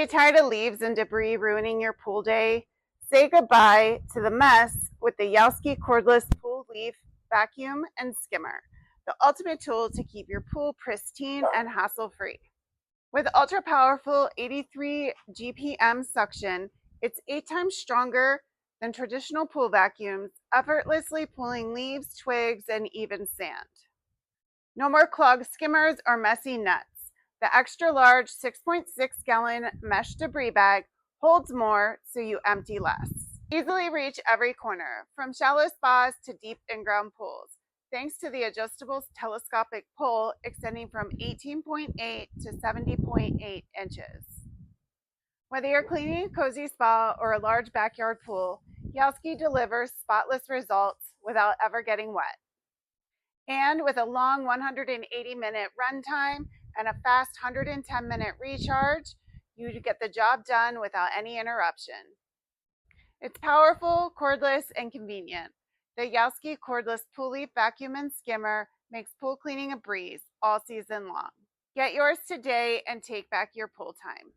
you tired of leaves and debris ruining your pool day? Say goodbye to the mess with the Yousky Cordless Pool Leaf Vacuum and Skimmer, the ultimate tool to keep your pool pristine and hassle-free. With ultra-powerful 83 GPM suction, it's 8 times stronger than traditional pool vacuums, effortlessly pulling leaves, twigs, and even sand. No more clogged skimmers or messy nuts. The extra large 6.6 gallon mesh debris bag holds more so you empty less. Easily reach every corner, from shallow spas to deep in-ground pools, thanks to the adjustable telescopic pole extending from 18.8 to 70.8 inches. Whether you're cleaning a cozy spa or a large backyard pool, Yousky delivers spotless results without ever getting wet. And with a long 180-minute runtime and a fast 110-minute recharge, you get the job done without any interruption. It's powerful, cordless, and convenient. The Yousky Cordless Pool Leaf Vacuum and Skimmer makes pool cleaning a breeze all season long. Get yours today and take back your pool time.